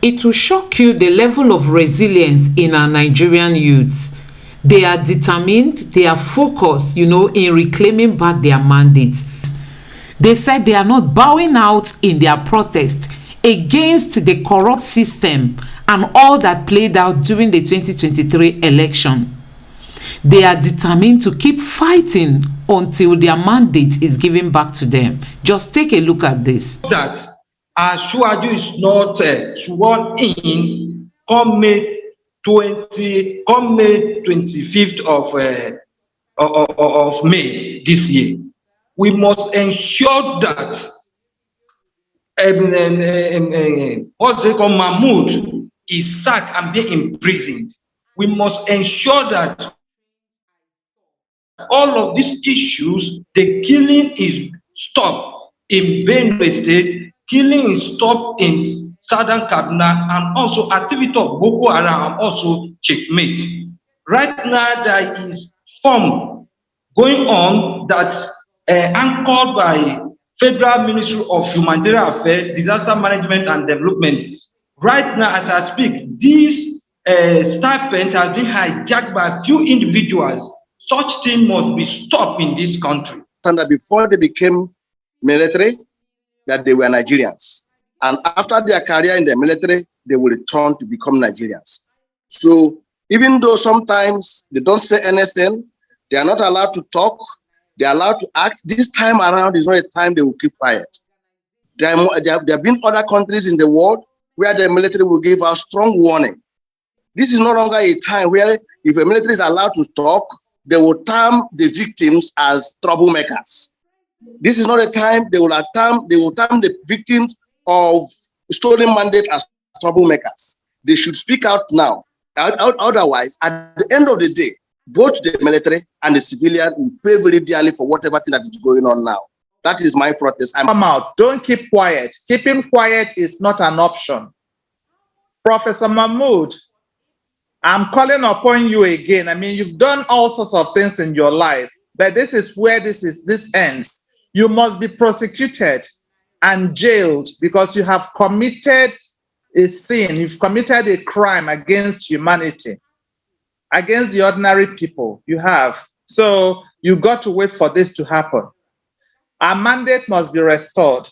It will shock you the level of resilience in our Nigerian youths. They are determined, they are focused, in reclaiming back their mandates. They said they are not bowing out in their protest against the corrupt system and all that played out during the 2023 election. They are determined to keep fighting until their mandate is given back to them. Just take a look at this. That Ashwaju is not sworn in come May 25th of May this year. We must ensure that Mahmoud is sacked and be imprisoned. We must ensure that all of these issues, the killing is stopped in Benue State, killing is stopped in Southern Kaduna, and also activity of Boko Haram also checkmate. Right now, there is form going on that anchored by Federal Ministry of Humanitarian Affairs, Disaster Management and Development. Right now, as I speak, these stipends have been hijacked by a few individuals. Such thing must be stopped in this country. And that before they became military, that they were Nigerians. And after their career in the military, they will return to become Nigerians. So even though sometimes they don't say anything, they are not allowed to talk, they are allowed to act. This time around is not a time they will keep quiet. There have been other countries in the world where the military will give a strong warning. This is no longer a time where if a military is allowed to talk, they will term the victims as troublemakers. This is not a time they will term the victims of stolen mandate as troublemakers. They should speak out now. Otherwise, at the end of the day, both the military and the civilian will pay very dearly for whatever thing that is going on now. That is my protest. Come out. Don't keep quiet. Keeping quiet is not an option. Professor Mahmoud, I'm calling upon you again. I mean, you've done all sorts of things in your life, but this is where this ends. You must be prosecuted and jailed because you have committed a sin. You've committed a crime against humanity, against the ordinary people. You have. So you've got to wait for this to happen. Our mandate must be restored.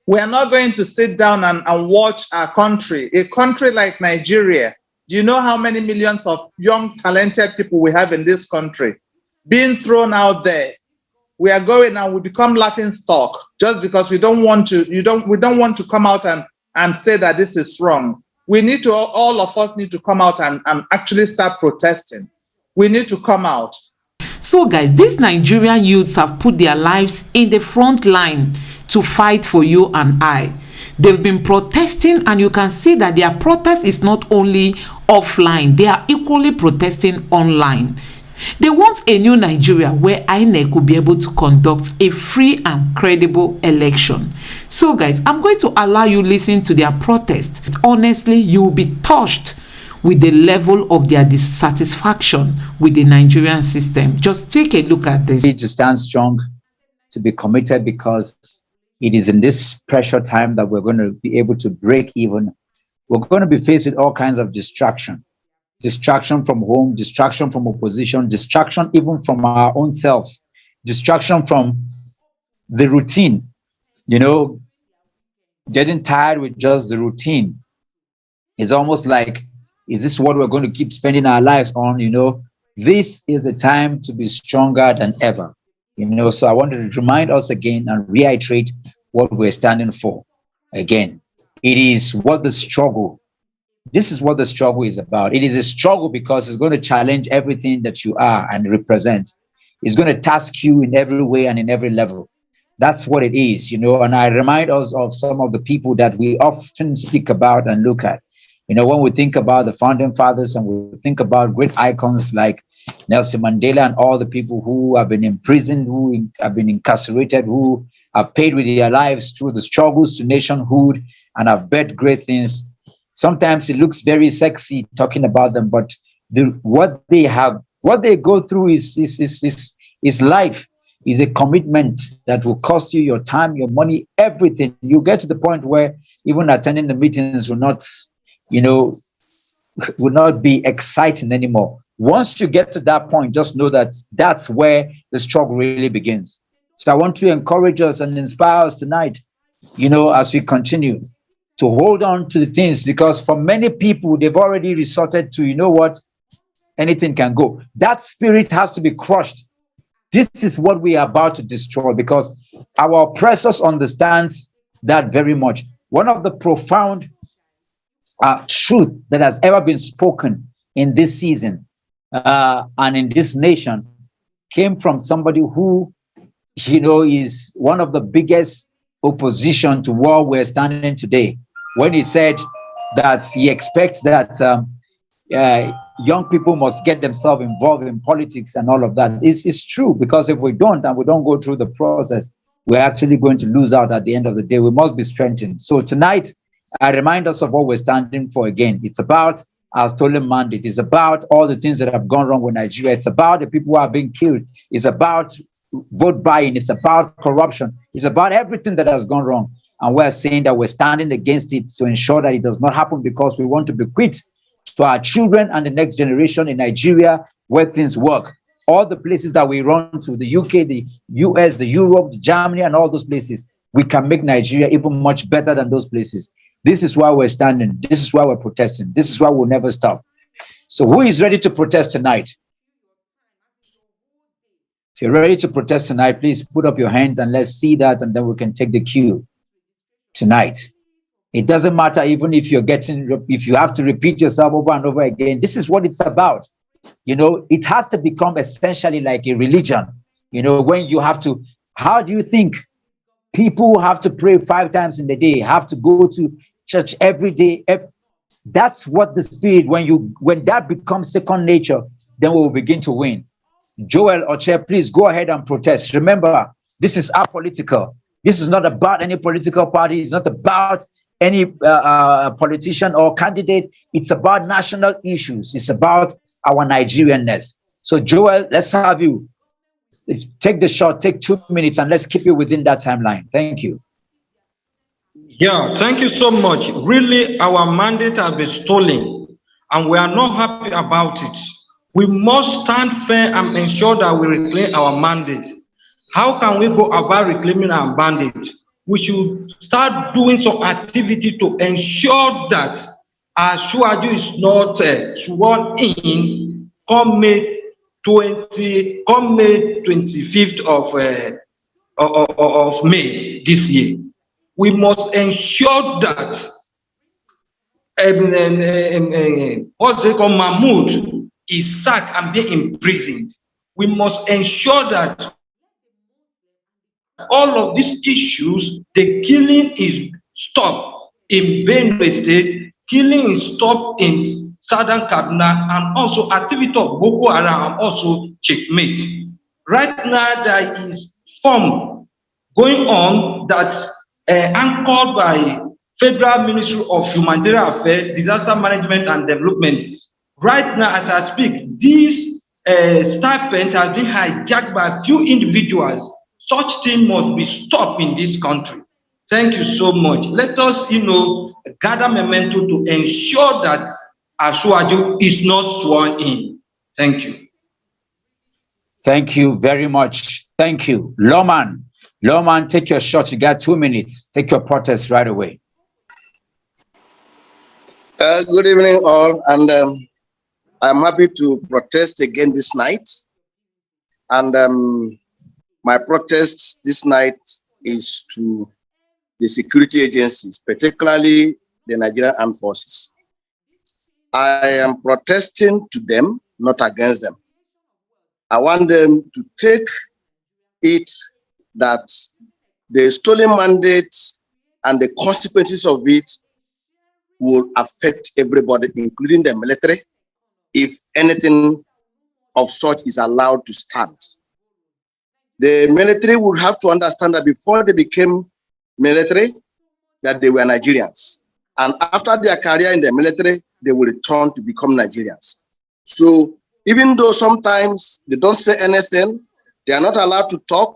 We are not going to sit down and watch our country, a country like Nigeria. Do you know how many millions of young, talented people we have in this country being thrown out there? We are going and we become laughing stock just because we don't want to. We don't want to come out and say that this is wrong. We need to. All of us need to come out and actually start protesting. We need to come out. So, guys, these Nigerian youths have put their lives in the front line to fight for you and I. They've been protesting, and you can see that their protest is not only offline, they are equally protesting online. They want a new Nigeria where INEC will be able to conduct a free and credible election. So, guys, I'm going to allow you listen to their protest. Honestly, you will be touched with the level of their dissatisfaction with the Nigerian system. Just take a look at this. We need to stand strong, to be committed, because it is in this pressure time that we're going to be able to break even. We're going to be faced with all kinds of distraction from home, distraction from opposition, distraction even from our own selves, distraction from the routine, getting tired with just the routine. It's almost like, is this what we're going to keep spending our lives on? This is a time to be stronger than ever. So I wanted to remind us again and reiterate what we're standing for. Again, it is what the struggle, this is what the struggle is about. It is a struggle because it's going to challenge everything that you are and represent. It's going to task you in every way and in every level. That's what it is, and I remind us of some of the people that we often speak about and look at. When we think about the founding fathers and we think about great icons like Nelson Mandela and all the people who have been imprisoned, who have been incarcerated, who have paid with their lives through the struggles to nationhood and have bet great things. Sometimes it looks very sexy talking about them, but what they go through is life. is a commitment that will cost you your time, your money, everything. You get to the point where even attending the meetings will not, you know, will not be exciting anymore. Once you get to that point, just know that that's where the struggle really begins. So I want to encourage us and inspire us tonight, you know, as we continue to hold on to the things, because for many people, they've already resorted to, you know what, anything can go. That spirit has to be crushed. This is what we are about to destroy, because our oppressors understands that very much. One of the profound truth that has ever been spoken in this season and in this nation came from somebody who, you know, is one of the biggest opposition to where we're standing today, when he said that he expects that young people must get themselves involved in politics and all of that. It's true, because if we don't, and we don't go through the process, we're actually going to lose out at the end of the day. We must be strengthened. So tonight, I remind us of what we're standing for again. It's about our stolen mandate. It's about all the things that have gone wrong with Nigeria. It's about the people who are being killed. It's about vote buying. It's about corruption. It's about everything that has gone wrong. And we're saying that we're standing against it to ensure that it does not happen, because we want to bequeath to our children and the next generation in Nigeria where things work. All the places that we run to, the UK, the US, the Europe, the Germany, and all those places, we can make Nigeria even much better than those places. This is why we're standing. This is why we're protesting. This is why we'll never stop. So who is ready to protest tonight? If you're ready to protest tonight, please put up your hands and let's see that, and then we can take the cue tonight. It doesn't matter even if you have to repeat yourself over and over again. This is what it's about. You know, it has to become essentially like a religion. You know, when you have to, how do you think people have to pray 5 times in the day, have to go to church every day? That's what the spirit, when that becomes second nature, then we will begin to win. Joel Oche, please go ahead and protest. Remember, this is apolitical. This is not about any political party. It's not about any politician or candidate. It's about national issues. It's about our Nigerianness. So Joel, let's have you take the shot, take 2 minutes, and let's keep you within that timeline. Thank you. Yeah, thank you so much. Really, our mandate has been stolen, and we are not happy about it. We must stand firm and ensure that we reclaim our mandate. How can we go about reclaiming our mandate? We should start doing some activity to ensure that our Shuaju is not sworn in come May 25th of May this year. We must ensure that what's it called, Mahmoud is sacked and be imprisoned. We must ensure that all of these issues, the killing is stopped in Benue State, killing is stopped in Southern Kaduna, and also activity of Boko Haram and also checkmate. Right now, there is form going on that anchored by Federal Ministry of Humanitarian Affairs, Disaster Management and Development. Right now, as I speak, these stipends have been hijacked by a few individuals. Such thing must be stopped in this country. Thank you so much. Let us, gather momentum to ensure that Ashwaju is not sworn in. Thank you. Thank you very much. Thank you. Loman, take your shot. You got 2 minutes. Take your protest right away. Good evening, all. And I'm happy to protest again this night. And my protest this night is to the security agencies, particularly the Nigerian Armed Forces. I am protesting to them, not against them. I want them to take it that the stolen mandates and the consequences of it will affect everybody, including the military, if anything of such is allowed to stand. The military would have to understand that before they became military, that they were Nigerians. And after their career in the military, they will return to become Nigerians. So even though sometimes they don't say anything, They are not allowed to talk.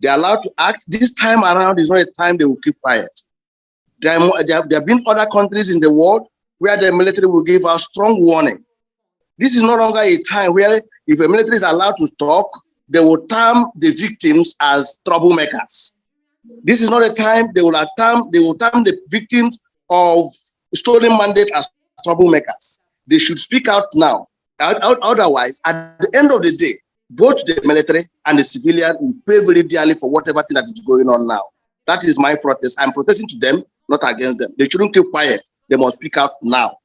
They are allowed to act. This time around is not a time they will keep quiet. There have been other countries in the world where the military will give a strong warning. This is no longer a time where if a military is allowed to talk, they will term the victims as troublemakers. This is not a time they will term the victims of stolen mandate as troublemakers. They should speak out now. Otherwise, at the end of the day, both the military and the civilian will pay very dearly for whatever thing that is going on now. That is my protest. I'm protesting to them, not against them. They shouldn't keep quiet. They must speak out now.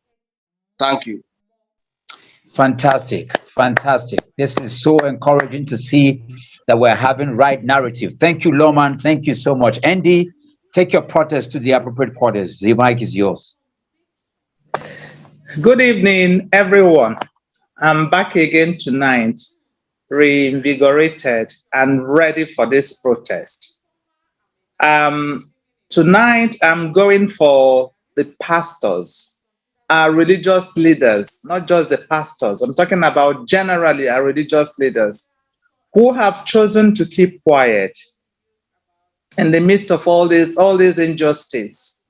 Thank you. Fantastic. Fantastic. This is so encouraging to see that we're having right narrative. Thank you, Loman. Thank you so much. Andy, take your protest to the appropriate quarters. The mic is yours. Good evening, everyone. I'm back again tonight, reinvigorated and ready for this protest. Tonight, I'm going for the pastors, our religious leaders, not just the pastors. I'm talking about generally our religious leaders who have chosen to keep quiet in the midst of all this injustice.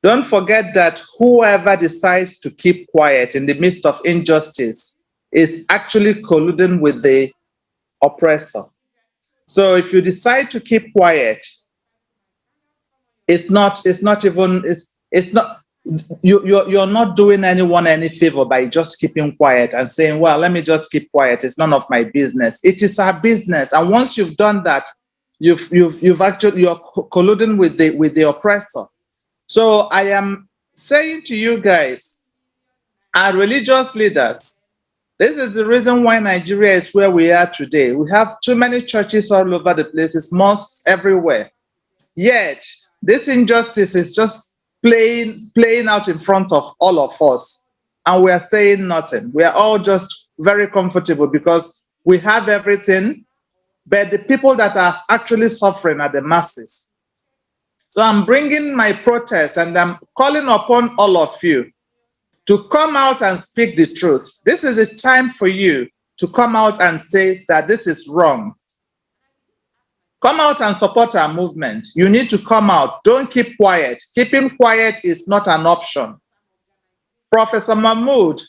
Don't forget that whoever decides to keep quiet in the midst of injustice is actually colluding with the oppressor. So if you decide to keep quiet, you're not doing anyone any favor by just keeping quiet and saying, well, let me just keep quiet. It's none of my business. It is our business. And once you've done that, you're colluding with the oppressor. So I am saying to you guys, our religious leaders, this is the reason why Nigeria is where we are today. We have too many churches all over the places, mosques everywhere. Yet, this injustice is just playing out in front of all of us, and we are saying nothing. We are all just very comfortable because we have everything, but the people that are actually suffering are the masses. So I'm bringing my protest and I'm calling upon all of you to come out and speak the truth. This is a time for you to come out and say that this is wrong. Come out and support our movement. You need to come out. Don't keep quiet. Keeping quiet is not an option. Professor Mahmoud,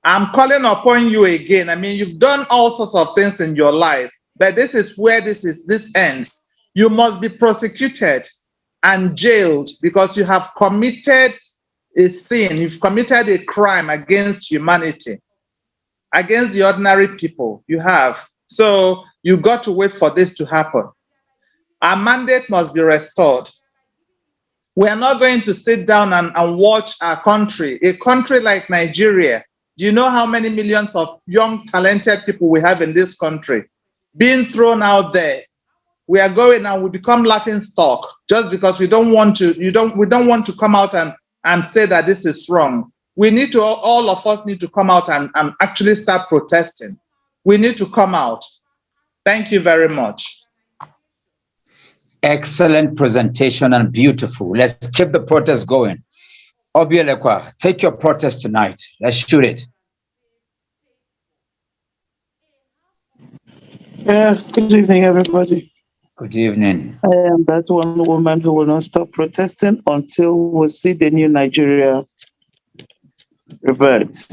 I'm calling upon you again. I mean, you've done all sorts of things in your life, but this is where this ends. You must be prosecuted and jailed because you have committed a sin. You've committed a crime against humanity, against the ordinary people. You have. So you got to wait for this to happen. Our mandate must be restored. We are not going to sit down and watch our country, a country like Nigeria. Do you know how many millions of young, talented people we have in this country being thrown out there? We are going and we become laughing stock just because we don't want to come out and say that this is wrong. We need to, all of us need to come out and actually start protesting. We need to come out. Thank you very much. Excellent presentation and beautiful. Let's keep the protest going. Obielekwa, take your protest tonight. Let's shoot it. Yeah, good evening, everybody. Good evening. I am that one woman who will not stop protesting until we see the new Nigeria revert.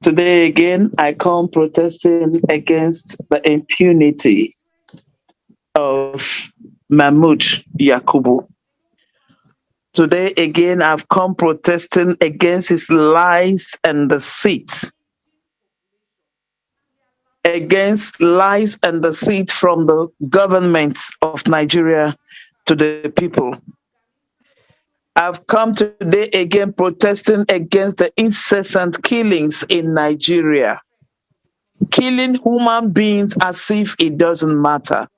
Today again, I come protesting against the impunity of Mahmoud Yakubu. Today again, I've come protesting against his lies and deceit. Against lies and deceit from the government of Nigeria to the people. I've come today again protesting against the incessant killings in Nigeria. Killing human beings as if it doesn't matter.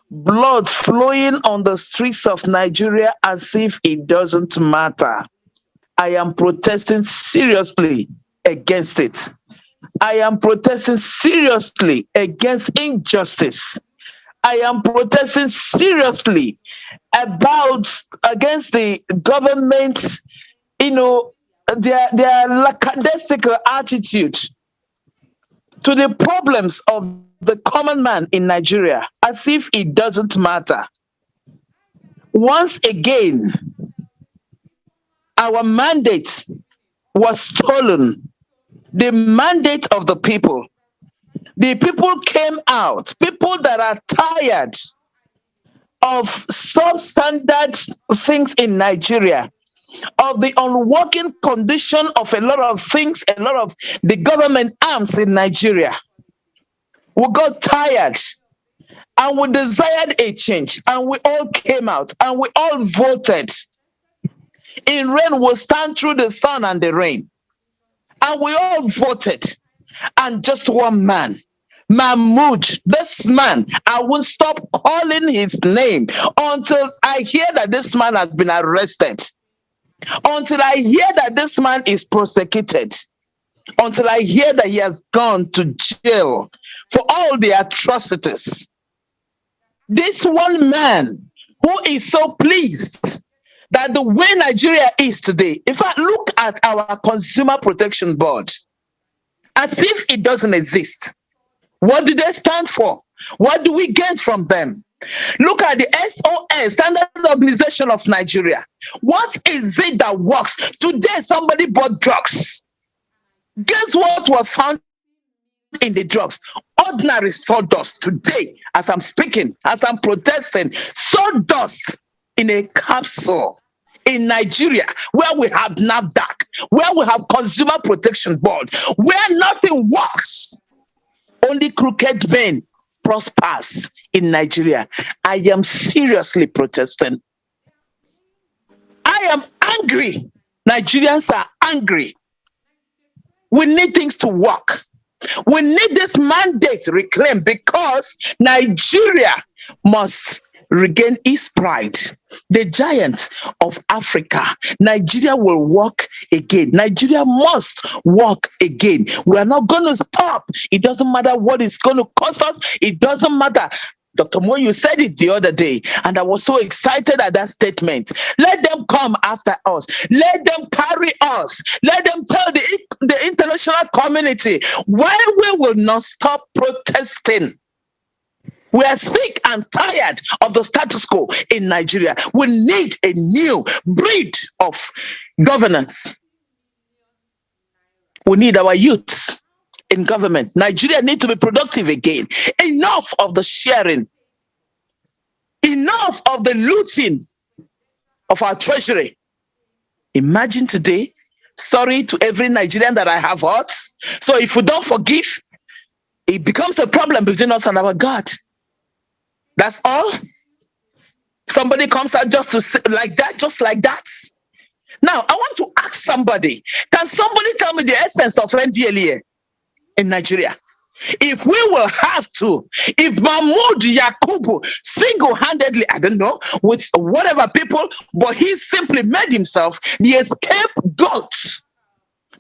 Blood flowing on the streets of Nigeria as if it doesn't matter. I am protesting seriously against it. I am protesting seriously against injustice. I am protesting seriously against the government's, their lackadaisical attitude to the problems of the common man in Nigeria as if it doesn't matter. Once again, our mandate was stolen. The mandate of the people. The people came out, people that are tired of substandard things in Nigeria, of the unworking condition of a lot of things, a lot of the government arms in Nigeria. We got tired and we desired a change, and we all came out and we all voted. In rain, we'll stand through the sun and the rain. And we all voted. And just one man, Mahmoud, this man, I won't stop calling his name until I hear that this man has been arrested, until I hear that this man is prosecuted, until I hear that he has gone to jail for all the atrocities. This one man who is so pleased that the way Nigeria is today, if I look at our Consumer Protection Board, as if it doesn't exist. What do they stand for? What do we get from them? Look at the SOS, Standard Organization of Nigeria. What is it that works? Today, somebody bought drugs. Guess what was found in the drugs? Ordinary sawdust. Today, as I'm speaking, as I'm protesting, sawdust in a capsule. In Nigeria, where we have NAFDAC, where we have Consumer Protection Board, where nothing works, only crooked men prospers in Nigeria. I am seriously protesting. I am angry. Nigerians are angry. We need things to work. We need this mandate reclaimed because Nigeria must regain its pride. The giants of Africa, Nigeria will walk again. Nigeria must walk again. We are not going to stop. It doesn't matter what it's going to cost us. It doesn't matter. Dr. Mo, you said it the other day, and I was so excited at that statement. Let them come after us. Let them carry us. Let them tell the international community why we will not stop protesting. We are sick and tired of the status quo in Nigeria. We need a new breed of governance. We need our youths in government. Nigeria needs to be productive again. Enough of the sharing. Enough of the looting of our treasury. Imagine today, sorry to every Nigerian that I have hurt. So if we don't forgive, it becomes a problem between us and our God. That's all. Somebody comes out just to say like that, just like that. Now, I want to ask somebody, can somebody tell me the essence of NDLEA in Nigeria? If we will have to, if Mahmoud Yakubu single-handedly, I don't know, with whatever people, but he simply made himself the scapegoat,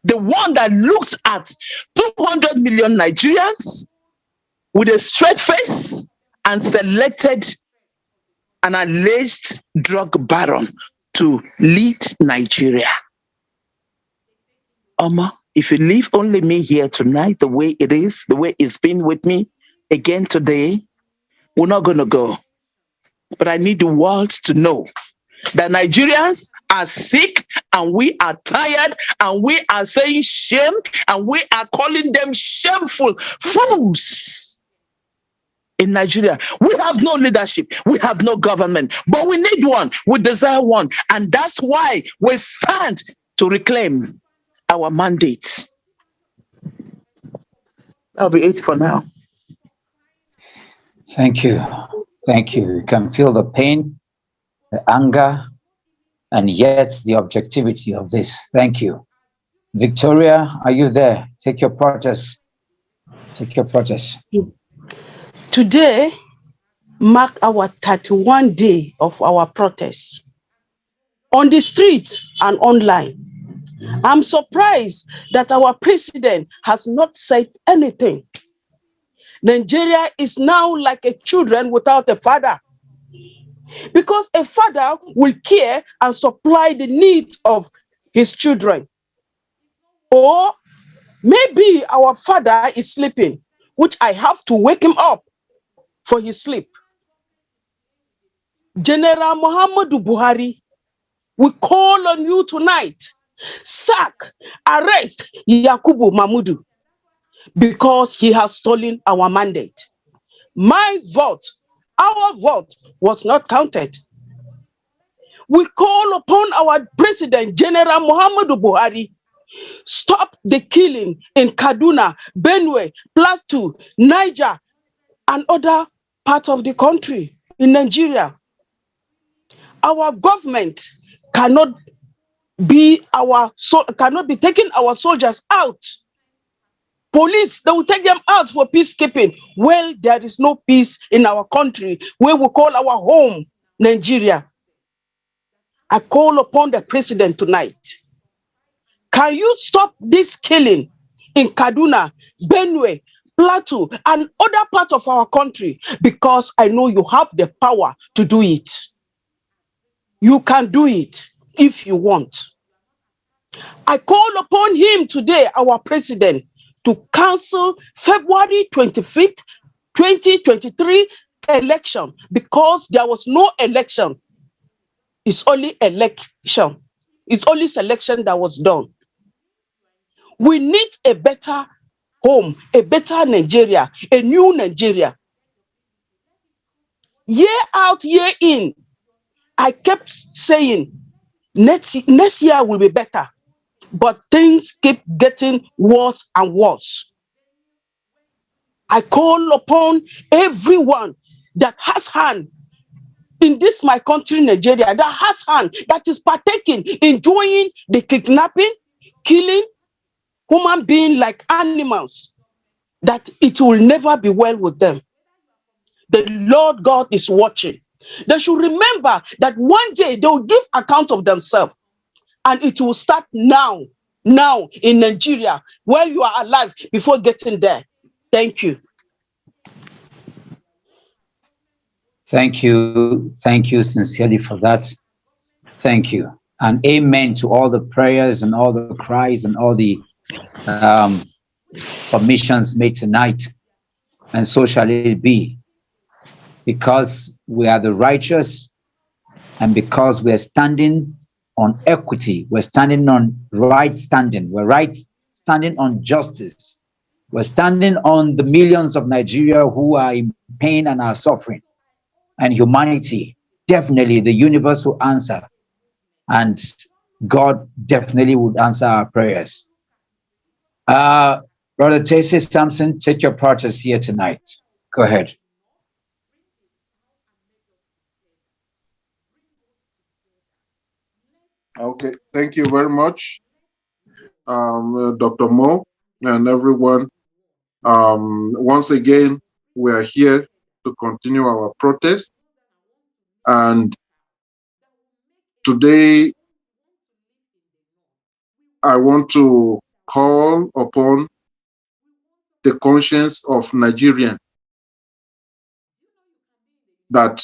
the one that looks at 200 million Nigerians with a straight face, and selected an alleged drug baron to lead Nigeria. Oma, if you leave only me here tonight, the way it is, the way it's been with me again today, we're not going to go. But I need the world to know that Nigerians are sick and we are tired and we are saying shame and we are calling them shameful fools. In Nigeria, we have no leadership, we have no government, but we need one, we desire one, and that's why we stand to reclaim our mandates. That'll be it for now. Thank you. Thank you. You can feel the pain, the anger, and yet the objectivity of this. Thank you. Victoria, are you there? Take your protest. Take your protest. Today mark our 31 day of our protest on the street and online. I'm surprised that our president has not said anything. Nigeria is now like a children without a father, because a father will care and supply the needs of his children. Or Maybe our father is sleeping, which I have to wake him up for his sleep. General Muhammadu Buhari, we call on you tonight. Sack, arrest Yakubu Mahmudu because he has stolen our mandate. My vote, our vote was not counted. We call upon our President General Muhammadu Buhari, stop the killing in Kaduna, Benue, Plateau, Niger, and other parts of the country in Nigeria. Our government cannot be taking our soldiers out. Police, they will take them out for peacekeeping. Well, there is no peace in our country, where we call our home Nigeria. I call upon the president tonight. Can you stop this killing in Kaduna, Benue, Plateau, and other parts of our country? Because I know you have the power to do it. You can do it if you want. I call upon him today, our president, to cancel February 25th, 2023 election, because there was no election. It's only election. It's only selection that was done. We need a better home, a better Nigeria, a new Nigeria. Year out, year in, I kept saying, next year will be better. But things keep getting worse and worse. I call upon everyone that has hand in this my country, Nigeria, that has hand, that is partaking, enjoying the kidnapping, killing human beings like animals, that it will never be well with them. The Lord God is watching. They should remember that one day they will give account of themselves, and it will start now in Nigeria, where you are alive before getting there. Thank you. Thank you sincerely for that. Thank you. And amen to all the prayers and all the cries and all the submissions made tonight. And so shall it be, because we are the righteous, and because we are standing on equity, we're standing on right standing, we're standing on justice, we're standing on the millions of Nigeria who are in pain and are suffering, and humanity. Definitely the universe will answer, and God definitely would answer our prayers. Brother Tacey Sampson, take your part as here tonight. Go ahead. Okay, thank you very much, Dr. Mo and everyone. Once again, we are here to continue our protest. And today, I want to call upon the conscience of Nigerians that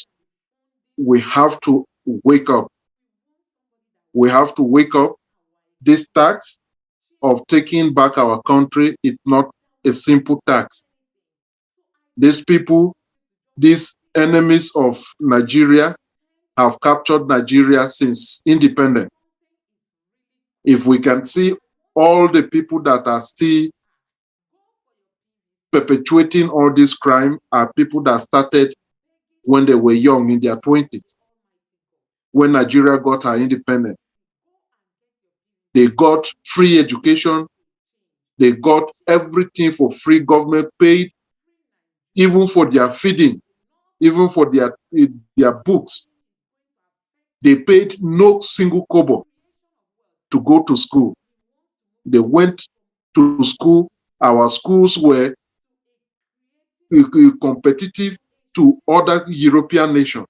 we have to wake up. We have to wake up. This task of taking back our country is not a simple task. These people, these enemies of Nigeria, have captured Nigeria since independence. If we can see all the people that are still perpetuating all this crime are people that started when they were young, in their 20s, when Nigeria got her independence. They got free education. They got everything for free. Government paid, even for their feeding, even for their books. They paid no single kobo to go to school. They went to school. Our schools were competitive to other European nations.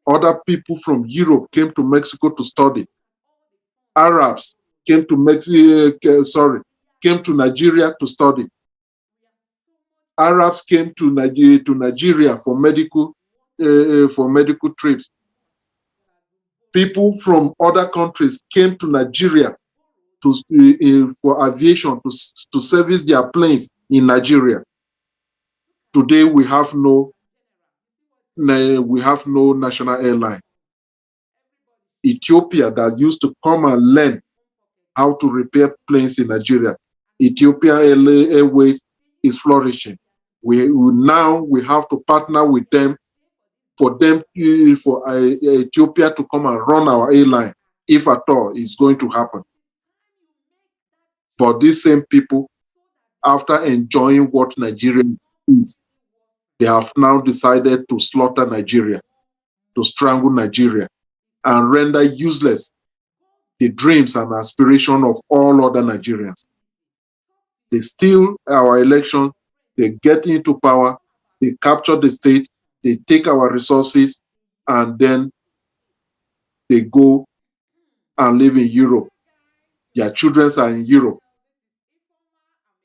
Other people from Europe came to Mexico to study. Arabs came to came to Nigeria to study. Arabs came to Nigeria for medical trips. People from other countries came to Nigeria for aviation to service their planes in Nigeria. Today we have no national airline. Ethiopia that used to come and learn how to repair planes in Nigeria. Ethiopia Airways is flourishing. We have to partner with them for Ethiopia to come and run our airline, if at all it's going to happen. But these same people, after enjoying what Nigeria is, they have now decided to slaughter Nigeria, to strangle Nigeria, and render useless the dreams and aspirations of all other Nigerians. They steal our election, they get into power, they capture the state, they take our resources, and then they go and live in Europe. Their children are in Europe.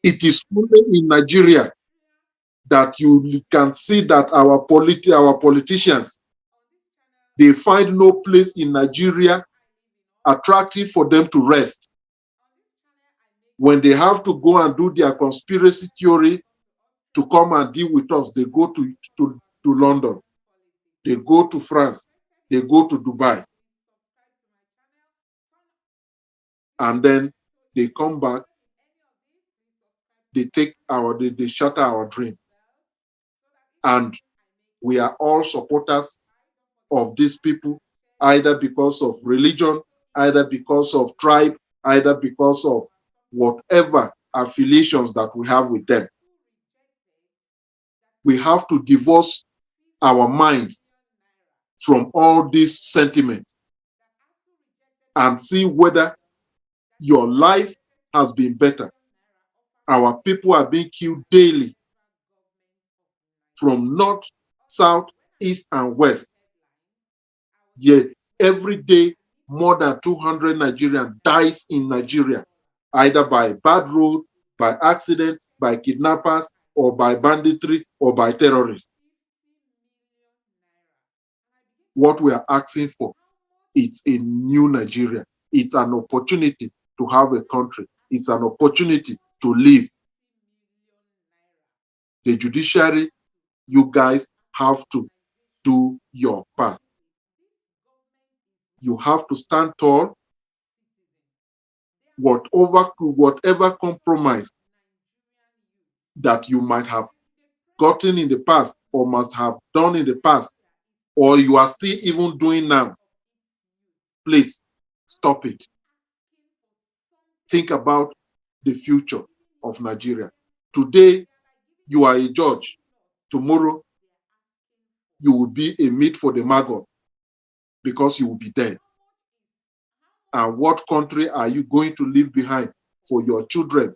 It is only in Nigeria that you can see that our politicians, they find no place in Nigeria attractive for them to rest. When they have to go and do their conspiracy theory to come and deal with us, they go to London, they go to France, they go to Dubai. And then they come back, they shatter our dream. And we are all supporters of these people, either because of religion, either because of tribe, either because of whatever affiliations that we have with them. We have to divorce our minds from all these sentiments and see whether your life has been better. Our people are being killed daily from north, south, east, and west. Yet every day, more than 200 Nigerians dies in Nigeria, either by bad road, by accident, by kidnappers, or by banditry, or by terrorists. What we are asking for, it's a new Nigeria. It's an opportunity to have a country. It's an opportunity to live. The judiciary, you guys have to do your part. You have to stand tall. Whatever compromise that you might have gotten in the past or must have done in the past, or you are still even doing now, please stop it. Think about the future of Nigeria. Today, you are a judge. Tomorrow, you will be a meat for the maggot because you will be dead. And what country are you going to leave behind for your children?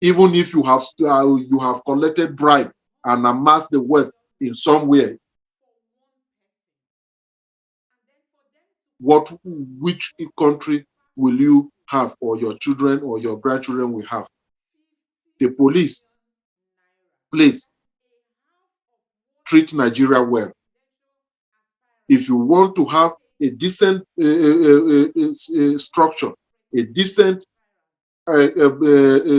Even if you have collected bribe and amassed the wealth in some way, which country will you have, or your children or your grandchildren will have? The police, please treat Nigeria well. If you want to have a decent structure, a decent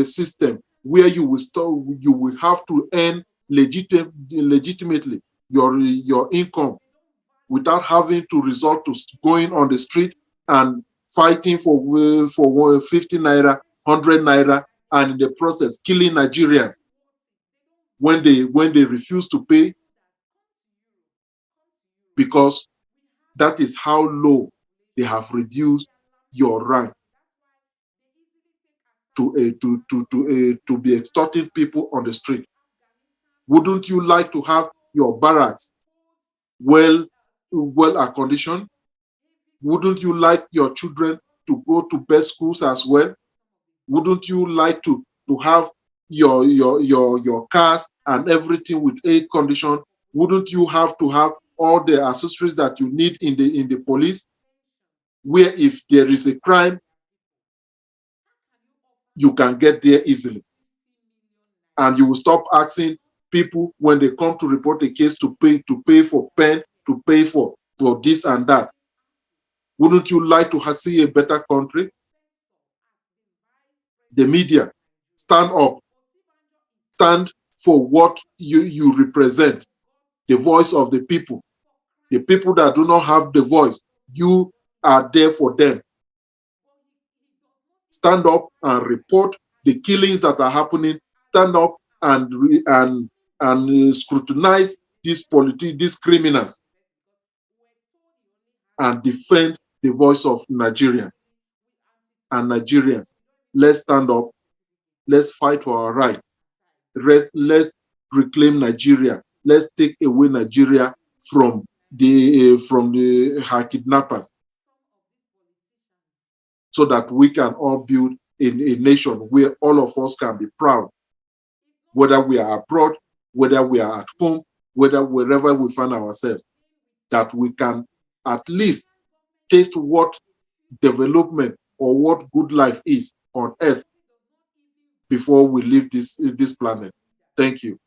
system where you will have to earn legitimately your income without having to resort to going on the street and fighting for 50 naira, 100 naira, and in the process killing Nigerians when they refuse to pay, because that is how low they have reduced your rank to be extorting people on the street. Wouldn't you like to have your barracks well conditioned? Wouldn't you like your children to go to best schools as well? Wouldn't you like to have your cars and everything with air condition? Wouldn't you have to have all the accessories that you need in the police, where if there is a crime, you can get there easily? And you will stop asking people when they come to report a case to pay for pen, to pay for this and that. Wouldn't you like to see a better country? the media, stand up. Stand for what you represent, the voice of the people. The people that do not have the voice, you are there for them. Stand up and report the killings that are happening. Stand up and scrutinize these criminals and defend the voice of Nigerians. And Nigerians, let's stand up. Let's fight for our right. Let's reclaim Nigeria. Let's take away Nigeria from her kidnappers, so that we can all build a nation where all of us can be proud, whether we are abroad, whether we are at home, wherever we find ourselves, that we can at least taste what development or what good life is on earth before we leave this planet. Thank you.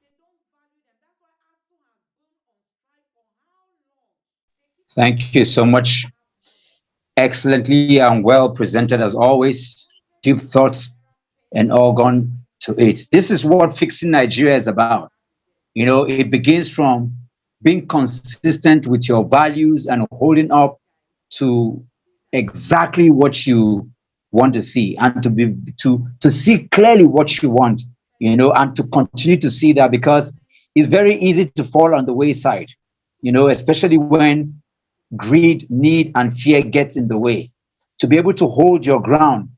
Thank you so much. Excellently and well presented as always. Deep thoughts and all gone to it. This is what fixing Nigeria is about. You know, it begins from being consistent with your values and holding up to exactly what you want to see, and to see clearly what you want, you know, and to continue to see that, because it's very easy to fall on the wayside, you know, especially when greed, need, and fear gets in the way. To be able to hold your ground,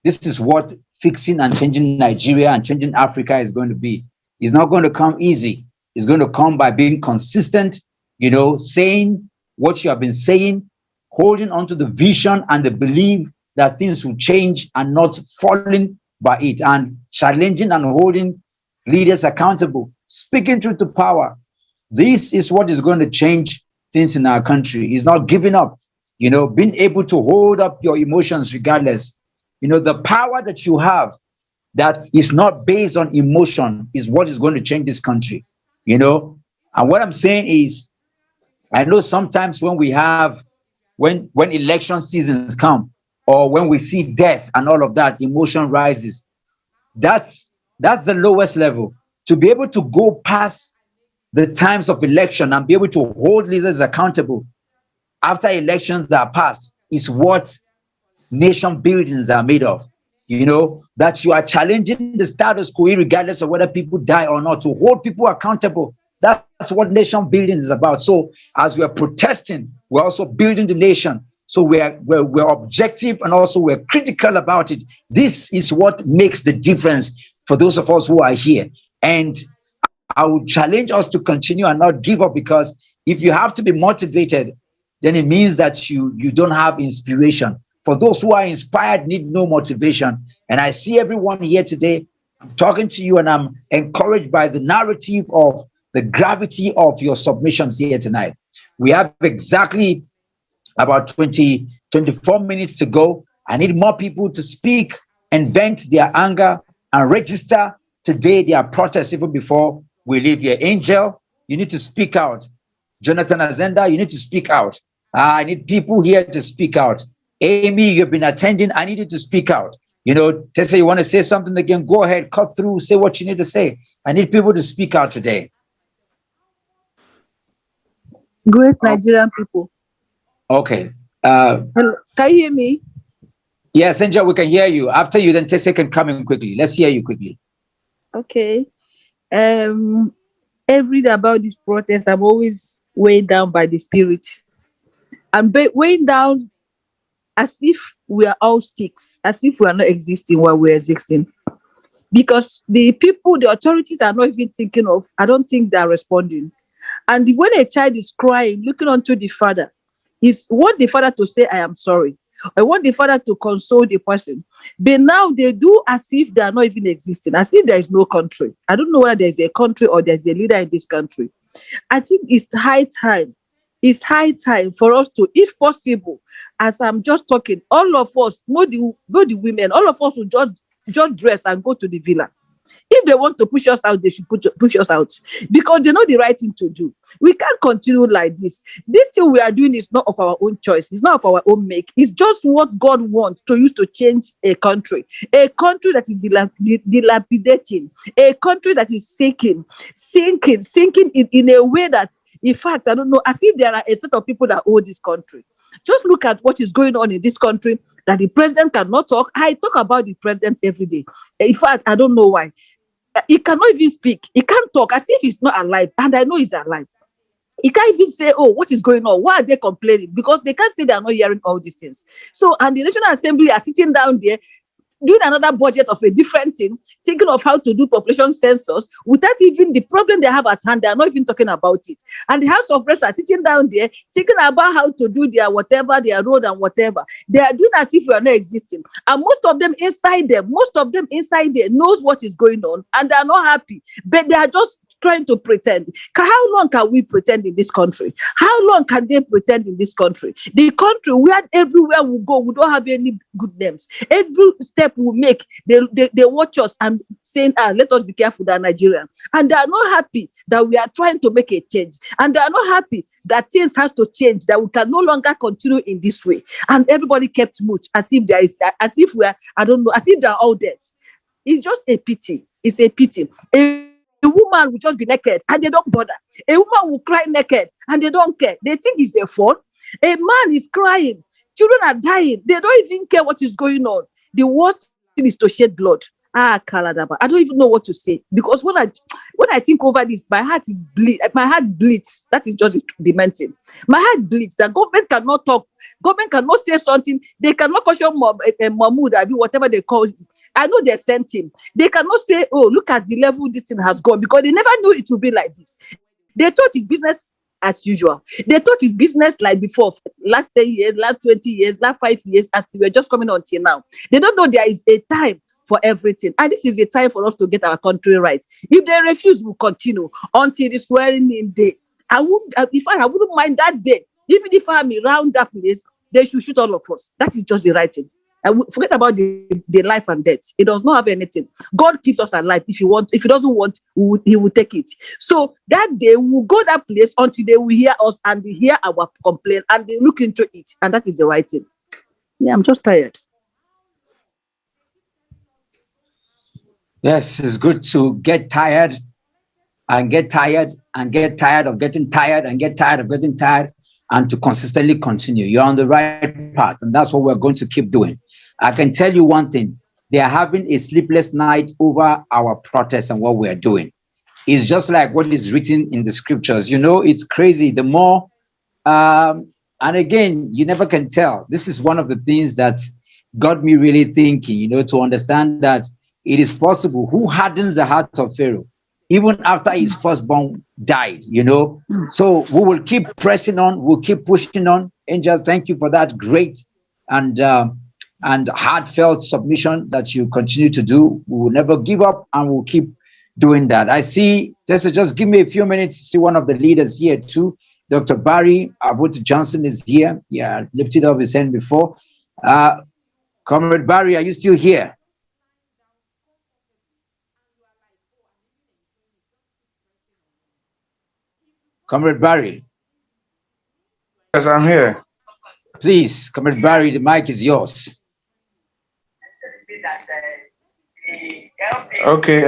this is what fixing and changing Nigeria and changing Africa is going to be. It's not going to come easy. It's going to come by being consistent, you know, saying what you have been saying, holding on to the vision and the belief that things will change and not falling by it, and challenging and holding leaders accountable, speaking truth to power. This is what is going to change things in our country. Is not giving up, you know, being able to hold up your emotions regardless. You know, the power that you have that is not based on emotion is what is going to change this country, you know. And what I'm saying is, I know sometimes when we have, when election seasons come, or when we see death and all of that, emotion rises. That's the lowest level. To be able to go past the times of election and be able to hold leaders accountable after elections are passed is what nation buildings are made of. You know, that you are challenging the status quo regardless of whether people die or not, to hold people accountable. That's what nation building is about. So as we are protesting, we're also building the nation. So we're objective, and also we're critical about it. This is what makes the difference for those of us who are here. And I would challenge us to continue and not give up, because if you have to be motivated, then it means that you don't have inspiration. For those who are inspired, need no motivation. And I see everyone here today. I'm talking to you, and I'm encouraged by the narrative of the gravity of your submissions here tonight. We have exactly about 24 minutes to go. I need more people to speak and vent their anger and register today their protest even before we leave here. Angel, you need to speak out. Jonathan Azenda, you need to speak out. I need people here to speak out. Amy, you've been attending. I need you to speak out. You know, Tessa, you want to say something again? Go ahead, cut through, say what you need to say. I need people to speak out today. Great Nigerian people. Okay. Hello. Can you hear me? Yes, Angel, we can hear you. After you, then Tessa can come in quickly. Let's hear you quickly. Okay. Every day about this protest, I'm always weighed down by the spirit. I'm weighed down as if we are all sticks, as if we are not existing while we're existing. Because the people, the authorities are not even thinking of, I don't think they're responding. And when a child is crying, looking onto the father, is want the father to say, I am sorry. I want the father to console the person. But now they do as if they are not even existing, as if there is no country. I don't know whether there's a country or there's a leader in this country. I think it's high time. It's high time for us to, if possible, as I'm just talking, all of us, both the women, all of us will just dress and go to the villa. If they want to push us out, they should push us out, because they know the right thing to do. We can't continue like this. This thing we are doing is not of our own choice. It's not of our own make. It's just what God wants to use to change a country that is dilapidating, a country that is sinking in a way that, in fact, I don't know, as if there are a set of people that own this country. Just look at what is going on in this country, that the president cannot talk. I talk about the president every day. In fact, I don't know why. He cannot even speak. He can't talk, as if he's not alive. And I know he's alive. He can't even say, oh, what is going on? Why are they complaining? Because they can't say they are not hearing all these things. So, and the National Assembly are sitting down there doing another budget of a different thing, thinking of how to do population census without even the problem they have at hand. They are not even talking about it. And the House of Reps are sitting down there thinking about how to do their whatever, their road and whatever. They are doing as if we are not existing. And most of them inside there knows what is going on, and they are not happy. But they are just trying to pretend. How long can we pretend in this country? How long can they pretend in this country? The country where everywhere we go, we don't have any good names. Every step we make, they watch us and saying, let us be careful, that Nigerian. And they are not happy that we are trying to make a change. And they are not happy that things has to change, that we can no longer continue in this way. And everybody kept mute, as if as if they are all dead. It's just a pity. It's a pity. A woman will just be naked and they don't bother. A woman will cry naked and they don't care. They think it's a phone. A man is crying. Children are dying. They don't even care what is going on. The worst thing is to shed blood. Kaladaba. I don't even know what to say, because when I think over this, my heart bleeds. That is just dementing. My heart bleeds. The government cannot talk. Government cannot say something. They cannot question Mahmoud, whatever they call him. I know they sent him. They cannot say, oh, look at the level this thing has gone, because they never knew it would be like this. They thought it's business as usual. They thought it's business like before, last 10 years, last 20 years, last 5 years, as we were just coming on till now. They don't know there is a time for everything. And this is a time for us to get our country right. If they refuse, we'll continue until the swearing in day. I wouldn't mind that day. Even if I'm around that place, they should shoot all of us. That is just the right thing. Forget about the life and death. It does not have anything. God keeps us alive. If he doesn't want, he will take it. So that day we'll go that place until they will hear us and they hear our complaint and they look into it. And that is the right thing. Yeah, I'm just tired. Yes, it's good to get tired and get tired and get tired of getting tired and get tired of getting tired, and to consistently continue. You're on the right path, and that's what we're going to keep doing. I can tell you one thing. They are having a sleepless night over our protests and what we are doing. It's just like what is written in the scriptures. You know, it's crazy. The more, and again, you never can tell. This is one of the things that got me really thinking, you know, to understand that it is possible. Who hardens the heart of Pharaoh, even after his firstborn died, you know? So we will keep pressing on. We'll keep pushing on. Angel, thank you for that great and heartfelt submission that you continue to do. We will never give up, and we'll keep doing that. I see, just give me a few minutes to see one of the leaders here too. Dr. Barry Abutu Johnson is here. Yeah, lifted up his hand before. Comrade Barry, are you still here? Comrade Barry. Yes, I'm here. Please, Comrade Barry, the mic is yours. Okay.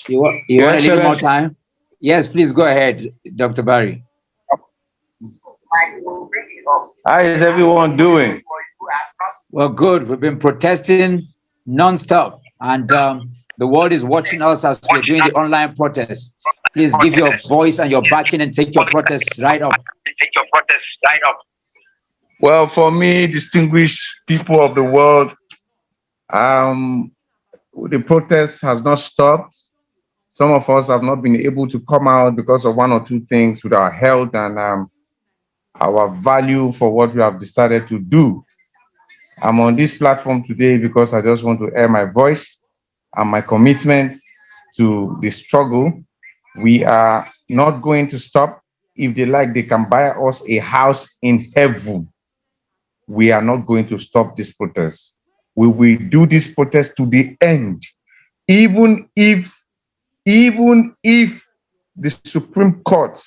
You want a little more time? Yes, please go ahead, Dr. Barry. How is everyone doing? Well, good. We've been protesting non-stop, and the world is watching us as we're doing the online protest. Please give your voice and your backing and take your protest right up. Well, for me, distinguished people of the world, the protest has not stopped. Some of us have not been able to come out because of one or two things with our health and our value for what we have decided to do. I'm on this platform today because I just want to air my voice and my commitment to the struggle. We are not going to stop. If they like, they can buy us a house in heaven. We are not going to stop this protest. We will do this protest to the end, even if the Supreme Court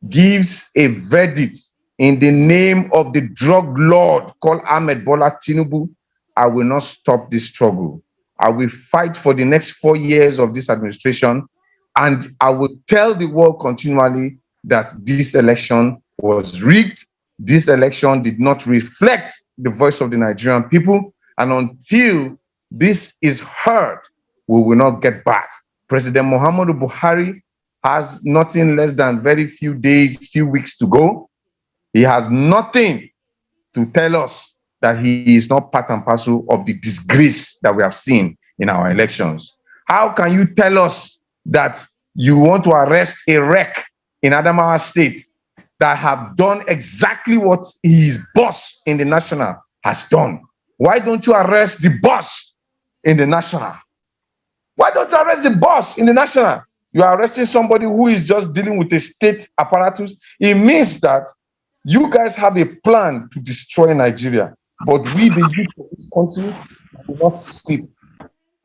gives a verdict in the name of the drug lord called Ahmed Bola Tinubu. I will not stop this struggle. I will fight for the next 4 years of this administration, and I will tell the world continually that this election was rigged. This election did not reflect the voice of the Nigerian people, and until this is heard, we will not get back. President Muhammadu Buhari has nothing less than very few days, few weeks to go. He has nothing to tell us that he is not part and parcel of the disgrace that we have seen in our elections. How can you tell us that you want to arrest a wreck in Adamawa State that have done exactly what his boss in the national has done? Why don't you arrest the boss in the national? Why don't you arrest the boss in the national? You are arresting somebody who is just dealing with a state apparatus. It means that you guys have a plan to destroy Nigeria. But we, the youth of this country, will not sleep.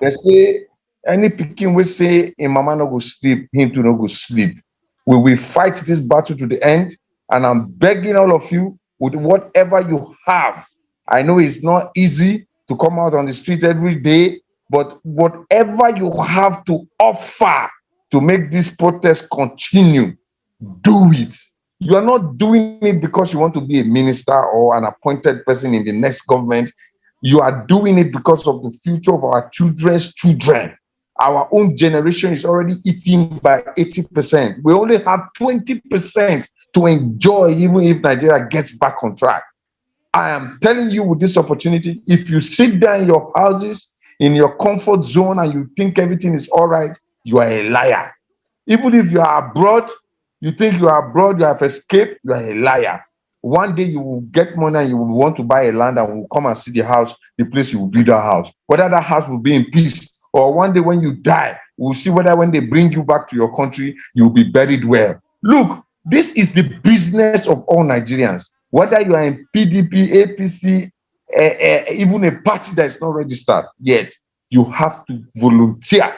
They say, any picking will say, a mama no go sleep, him to no go sleep. We will fight this battle to the end. And I'm begging all of you, with whatever you have. I know it's not easy to come out on the street every day, but whatever you have to offer to make this protest continue, do it. You are not doing it because you want to be a minister or an appointed person in the next government. You are doing it because of the future of our children's children. Our own generation is already eating by 80%. We only have 20% to enjoy, even if Nigeria gets back on track. I am telling you with this opportunity, if you sit down in your houses, in your comfort zone, and you think everything is all right, you are a liar. Even if you are abroad, you think you are abroad, you have escaped, you are a liar. One day you will get money and you will want to buy a land and will come and see the house, the place you will build a house. Whether that house will be in peace, or one day when you die, we'll see whether when they bring you back to your country, you will be buried well. Look, this is the business of all Nigerians. Whether you are in PDP, APC, even a party that is not registered yet, you have to volunteer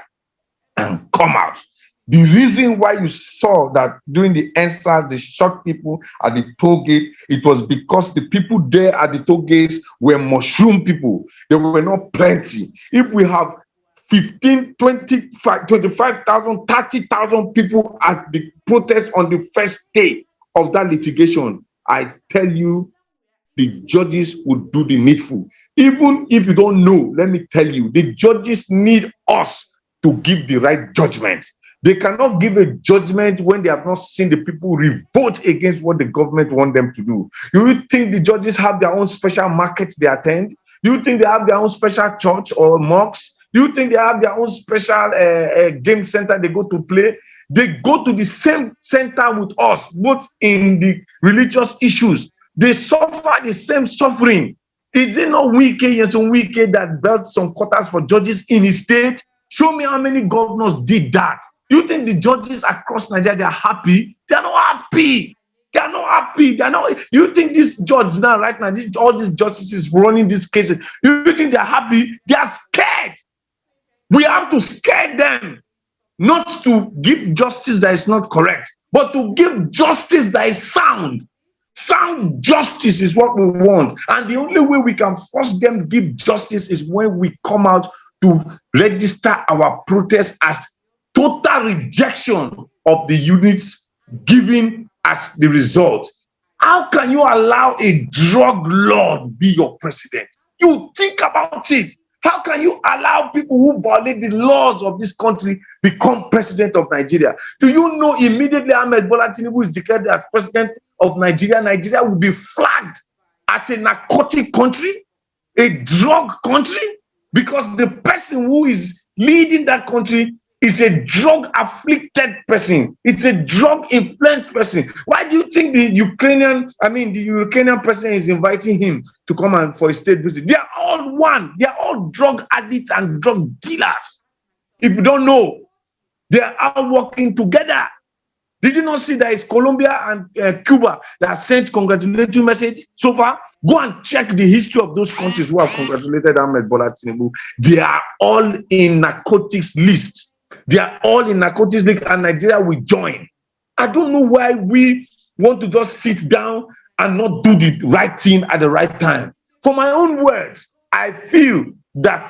and come out. The reason why you saw that during the EndSARS, they shot people at the toll gate, it was because the people there at the toll gates were mushroom people. They were not plenty. If we have 15, 25, 25,000, 30,000 people at the protest on the first day of that litigation, I tell you, the judges would do the needful. Even if you don't know, let me tell you, the judges need us to give the right judgment. They cannot give a judgment when they have not seen the people revolt against what the government want them to do. Do you think the judges have their own special markets they attend? Do you think they have their own special church or mosques? Do you think they have their own special game center they go to play? They go to the same center with us, both in the religious issues. They suffer the same suffering. Is it not Wike that built some quarters for judges in his state? Show me how many governors did that. You think the judges across Nigeria, they are happy? They are not happy. They are not happy. They are not. You think this judge now, right now, all these justices running these cases, you think they are happy? They are scared. We have to scare them, not to give justice that is not correct, but to give justice that is sound. Sound justice is what we want. And the only way we can force them to give justice is when we come out to register our protest as total rejection of the units given as the result. How can you allow a drug lord be your president? You think about it. How can you allow people who violate the laws of this country become president of Nigeria? Do you know immediately Ahmed Bola Tinubu is declared as president of Nigeria, Nigeria will be flagged as a narcotic country, a drug country, because the person who is leading that country is a drug-afflicted person. It's a drug-influenced person. Why do you think the Ukrainian president is inviting him to come and for a state visit? They are all one. They are all drug addicts and drug dealers. If you don't know, they are all working together. Did you not see that it's Colombia and Cuba that sent congratulatory message so far? Go and check the history of those countries who have congratulated Ahmed Bola Tinubu. They are all in narcotics list. They are all in narcotics list, and Nigeria will join. I don't know why we want to just sit down and not do the right thing at the right time. For my own words, I feel that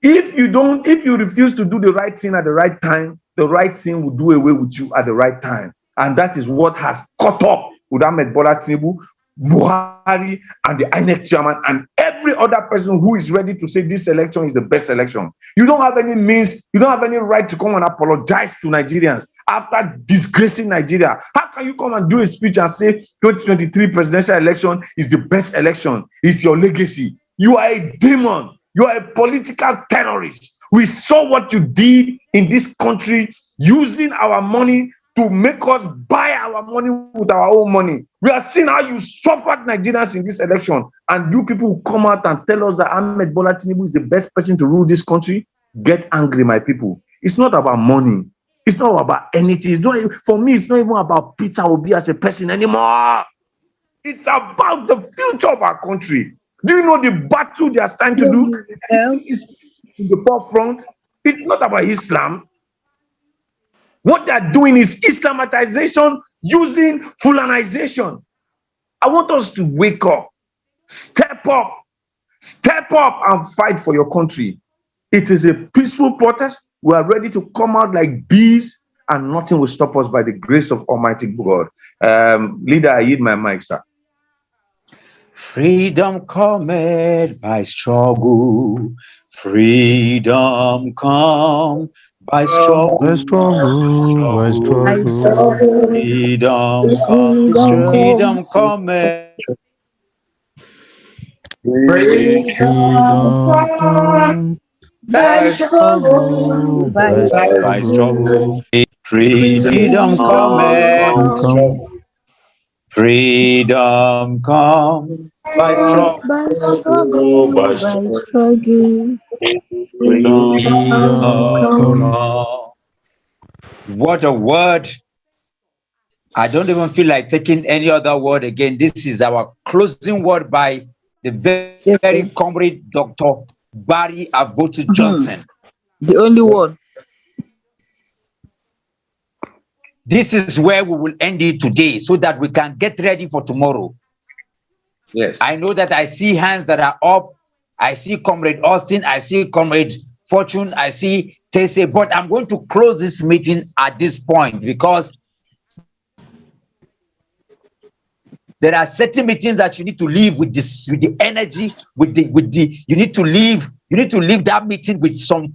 if you refuse to do the right thing at the right time, the right thing will do away with you at the right time. And that is what has caught up with Ahmed Bola Tinubu, Buhari, and the INEC chairman, and every other person who is ready to say this election is the best election. You don't have any means, you don't have any right to come and apologize to Nigerians after disgracing Nigeria. How can you come and do a speech and say 2023 presidential election is the best election? It's your legacy. You are a demon. You are a political terrorist. We saw what you did in this country using our money to make us buy our money with our own money. We are seeing how you suffered Nigerians in this election, and you people who come out and tell us that Ahmed Bola Tinubu is the best person to rule this country. Get angry, my people. It's not about money. It's not about anything. It's not, for me, it's not even about Peter Obi as a person anymore. It's about the future of our country. Do you know the battle they are starting to do? It's in the forefront. It's not about Islam. What they're doing is Islamatization using Fulanization. I want us to wake up, step up and fight for your country. It is a peaceful protest. We are ready to come out like bees, and nothing will stop us by the grace of Almighty God. Leader, I yield my mic, sir. Freedom cometh by struggle. Freedom come by struggle. By struggle, by struggle. Freedom come. Freedom cometh. Freedom come by struggle, by struggle. Freedom cometh. Come Freedom come by struggle. by struggle, by struggle. freedom come. What a word. I don't even feel like taking any other word again. This is our closing word by the very comrade Dr. Barry Avotu Johnson. The only one. This is where we will end it today so that we can get ready for tomorrow. Yes. I know that I see hands that are up. I see Comrade Austin. I see Comrade Fortune. I see Tese. But I'm going to close this meeting at this point because there are certain meetings that you need to leave with this, with the energy, you need to leave that meeting with some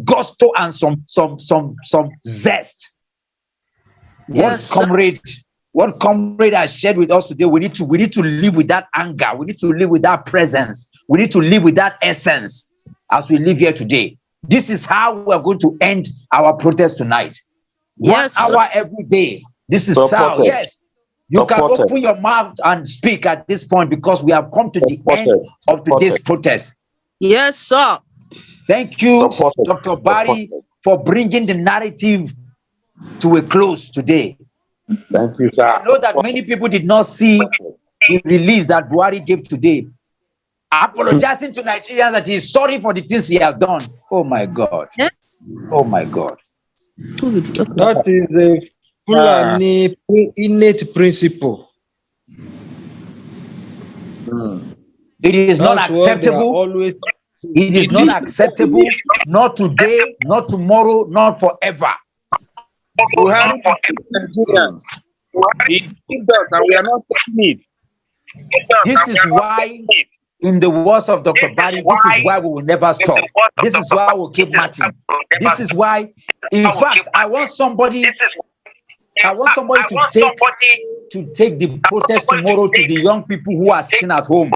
gusto and some zest. Yes. What comrade has shared with us today, we need to live with that anger, we need to live with that presence, we need to live with that essence as we live here today. This is how we're going to end our protest tonight. Yes, 1 hour every day. This is how, yes. You can open your mouth and speak at this point because we have come to the end of today's protest. Yes, sir. Thank you, Dr. Barry, for bringing the narrative to a close today. Thank you, sir. I know that many people did not see the release that Buhari gave today, apologizing to Nigerians that he is sorry for the things he has done. Oh my God. Oh my God. That is a Fulani innate principle. It is not acceptable. Always. It is not acceptable. Not today, not tomorrow, not forever. Buhari Nigerians. He did us and we are not seeing it. This is why, in the words of Dr. Barry, this is why we will never stop. This is why we'll keep marching. This is why, in fact, I want somebody to take the protest tomorrow to the young people who are sitting at home.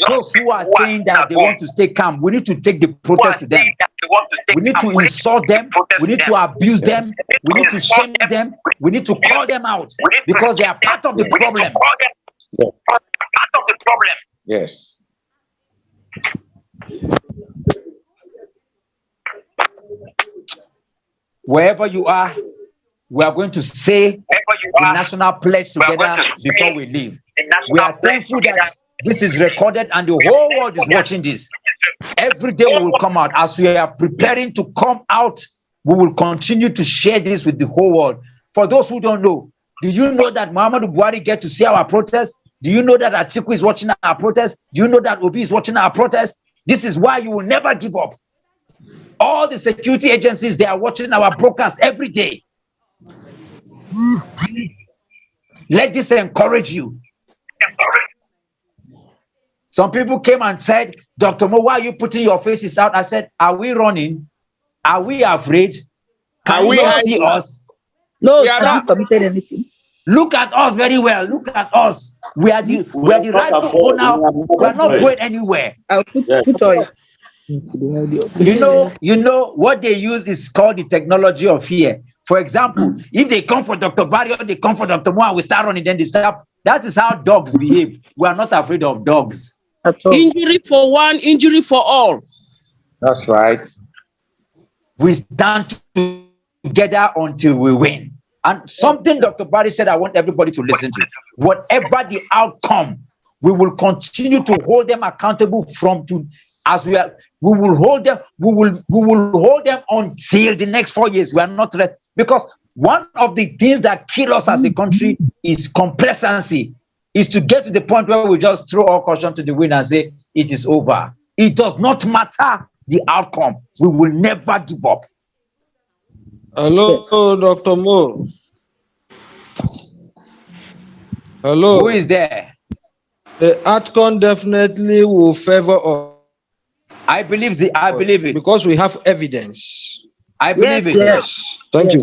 Those who are saying that they want to stay calm, we need to take the protest to them. We need to insult them. We need to abuse them. We need to shame them. We need to call them out because they are part of the problem. Yes. Wherever you are, we are going to say the national pledge together before we leave. We are thankful that this is recorded and the whole world is watching this. Every day we will come out. As we are preparing to come out, we will continue to share this with the whole world. For those who don't know, do you know that Muhammadu Buhari get to see our protest? Do you know that Atiku is watching our protest? Do you know that Obi is watching our protest? This is why you will never give up. All the security agencies, they are watching our broadcast every day. Let this encourage you. Some people came and said, Dr. Mo, why are you putting your faces out? I said, are we running? Are we afraid? Can you not see us? No, we haven't committed anything. Look at us very well. Look at us. We are the right people now. We are not going anywhere. I'll put oil. You know what they use is called the technology of fear. For example, if they come for Dr. Barry or they come for Dr. Mo and we start running, then they stop. That is how dogs behave. We are not afraid of dogs. Injury for one, injury for all. That's right. We stand together until we win. And something Dr. Barry said, I want everybody to listen to. Whatever the outcome, we will continue to hold them accountable we will hold them until the next 4 years. We are not ready. Because one of the things that kill us as a country is complacency, is to get to the point where we just throw all caution to the wind and say, it is over. It does not matter the outcome. We will never give up. Hello, yes. Dr. Mo. Hello. Who is there? The outcome definitely will favor us. I believe it. Because we have evidence. I believe it. Yes. Thank you.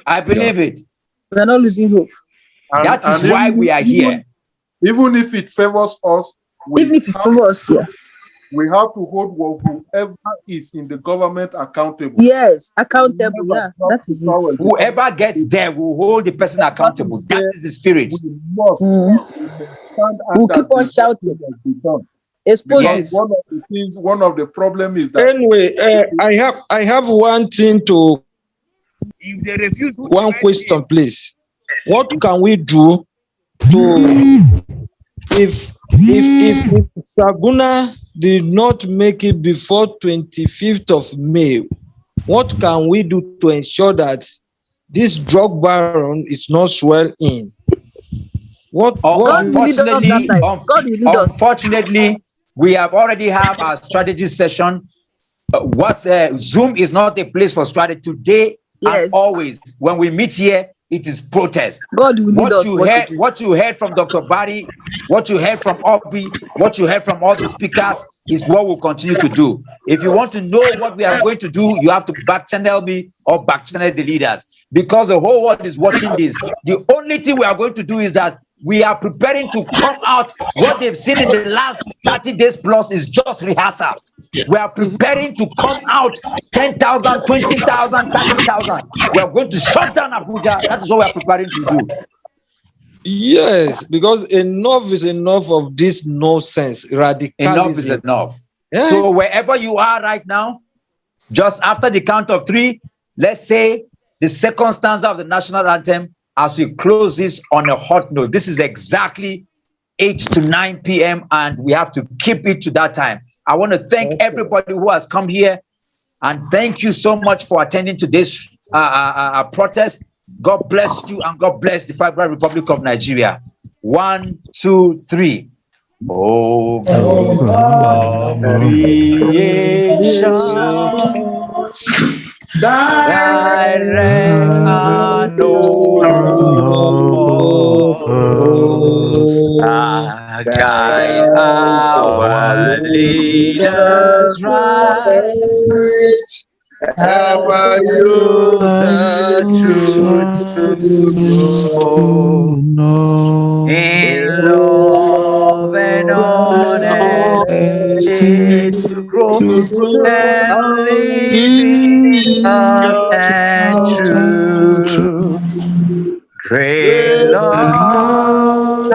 I believe it. We are not losing hope. That is why we are here. Even if it favors us, we have to hold whoever is in the government accountable. Yes, accountable. Yeah, that is it. Whoever gets there will hold the person accountable. That is the spirit. We must. We'll keep on shouting. Because one of the problems is that anyway, I have one thing to. If they refuse, one question, please. What can we do to if Saguna did not make it before 25th of May? What can we do to ensure that this drug baron is not swell in? Unfortunately, we have already have our strategy session. Zoom is not a place for strategy today and always. When we meet here, it is protest. God will lead us. What you heard from Dr. Barry, what you heard from Obi, what you heard from all the speakers is what we'll continue to do. If you want to know what we are going to do, you have to back channel me or back channel the leaders, because the whole world is watching this. The only thing we are going to do is that we are preparing to come out. What they've seen in the last 30 days plus is just rehearsal. We are preparing to come out 10,000, 20,000, 30,000. We are going to shut down Abuja. That is what we are preparing to do. Yes, because enough is enough of this nonsense, radicalism. Enough is enough. Yeah. So wherever you are right now, just after the count of 3, let's say the second stanza of the national anthem, as we close this on a hot note. This is exactly 8 to 9 p.m. and we have to keep it to that time. I want to thank everybody who has come here, and thank you so much for attending to this protest. God bless you and God bless the Federal Republic of Nigeria. 1, 2, 3. Oh, creation, thy reign guide our leaders right. Ever you the truth in love and honesty to grow and living out and true. Great Lord,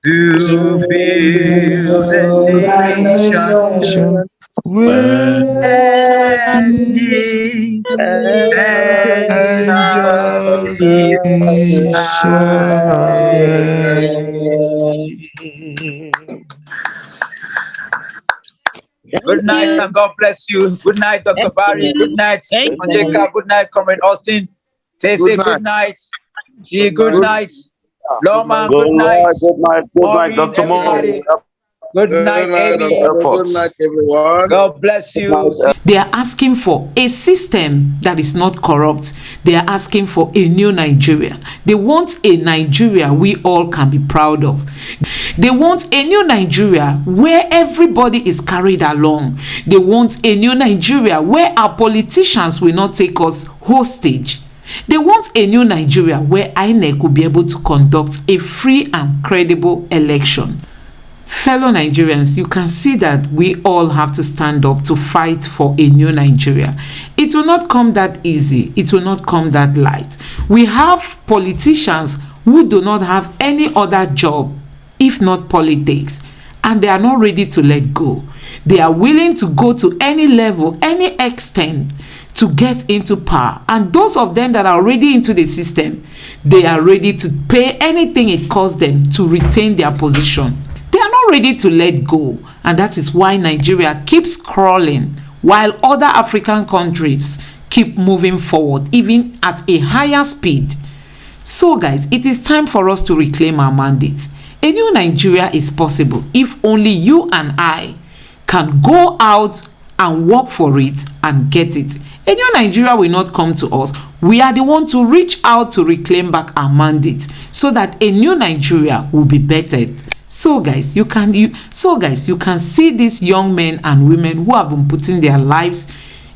to build a nation When peace and justice shall reign. Good night and God bless you. Good night, Dr. Barry. Good night, Onyeka. Good night, Comrade Austin. Say good night. G, good night. Lawman, good night. Good night, Maureen, Dr. Moore. everybody. Good night, Amy. Good night, everyone. God bless you. They are asking for a system that is not corrupt. They are asking for a new Nigeria. They want a Nigeria we all can be proud of. They want a new Nigeria where everybody is carried along. They want a new Nigeria where our politicians will not take us hostage. They want a new Nigeria where INEC will be able to conduct a free and credible election. Fellow Nigerians, you can see that we all have to stand up to fight for a new Nigeria. It will not come that easy. It will not come that light. We have politicians who do not have any other job if not politics, and they are not ready to let go. They are willing to go to any level, any extent to get into power. And those of them that are already into the system, they are ready to pay anything it costs them to retain their position. They are not ready to let go, and that is why Nigeria keeps crawling while other African countries keep moving forward, even at a higher speed. So guys, it is time for us to reclaim our mandates. A new Nigeria is possible if only you and I can go out and work for it and get it. A new Nigeria will not come to us. We are the ones to reach out to reclaim back our mandates so that a new Nigeria will be bettered. So guys, you can see these young men and women who have been putting their lives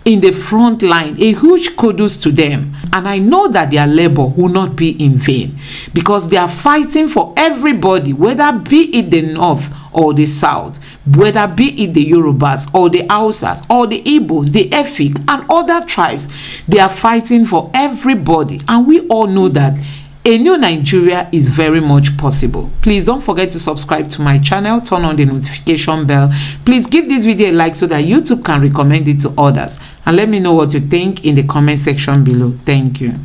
in the front line. A huge kudos to them, and I know that their labor will not be in vain, because they are fighting for everybody, whether be it the north or the south, whether be it the Yorubas or the Hausas or the Igbos, the Efik and other tribes. They are fighting for everybody, and we all know that a new Nigeria is very much possible. Please don't forget to subscribe to my channel, turn on the notification bell. Please give this video a like so that YouTube can recommend it to others, and let me know what you think in the comment section below. Thank you.